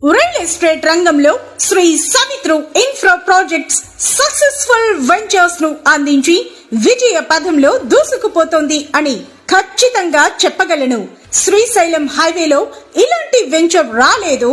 Real estate రంగంలో Shri Savitru infra projects successful ventures ను అందించి విజయ పథంలో దూసుకుపోతోంది అని ఖచ్చితంగా చెప్పగలను. శ్రీశైలం హైవేలో ఇలాంటి వెంచర్ రాలేదు,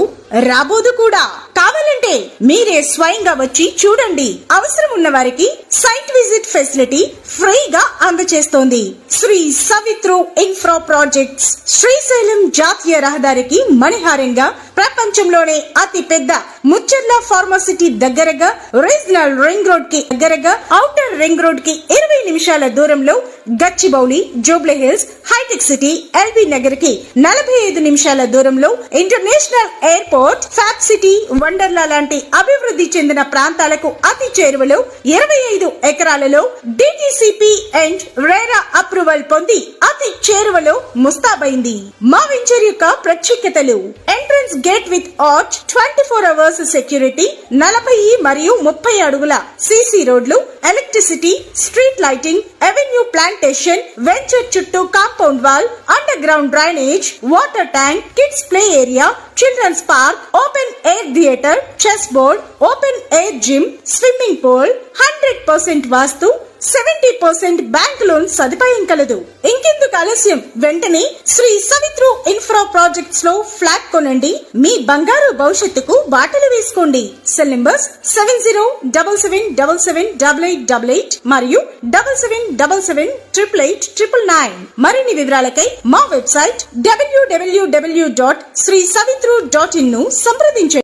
రాబోదు కూడా. కావాలంటే మీరే స్వయంగా వచ్చి చూడండి. అవసరం ఉన్న వారికి సైట్ విజిట్ ఫెసిలిటీ ఫ్రీగా అందజేస్తోంది శ్రీ సవిత్రు ఇన్ఫ్రా ప్రాజెక్ట్స్. శ్రీశైలం జాతీయ రహదారికి మణిహారంగా, ప్రపంచంలోనే అతి పెద్ద ముచ్చర్ల ఫార్మసిటీ దగ్గరగా, రీజనల్ రింగ్ రోడ్ కి దగ్గరగా, ఔటర్ రింగ్ రోడ్ కి 20 నిమిషాల దూరంలో, Gachibowli, Jubilee Hills, Hitech City, LB Nagar కి 45 నిమిషాల దూరంలో, international airport, Fab City, Wonderla లాంటి అభివృద్ధి చెందిన ప్రాంతాలకు అతి చేరువలో 25 ఎకరాలలో డిటిసిపి అండ్ రేరా అప్రూవల్ పొంది అతి చేరువలో ముస్తాబైంది. మా వెంచర్ యొక్క ప్రత్యేకతలు: entrance gate with arch, 24 hours security, 40 మరియు 30 అడుగుల సిసి రోడ్లు, electricity, street lighting, avenue plantation, venture చుట్టూ compound wall, underground drainage, water tank, kids play area, children's park, open air theatre, chess board, open air gym, swimming pool, 100% vastu, 70% bank loan సదుపాయం కలదు. ఇంకెందుకు ఆలస్యం, వెంటనే Shri Savitru infra projects లో flat కొనండి. మీ బంగారు భవిష్యత్తుకు బాటలు వేసుకోండి. సెల్ నంబర్స్ 7077778888 మరియు 7777888899. మరిన్ని వివరాలకై మా వెబ్సైట్ www.srisavitru.in ను సంప్రదించండి.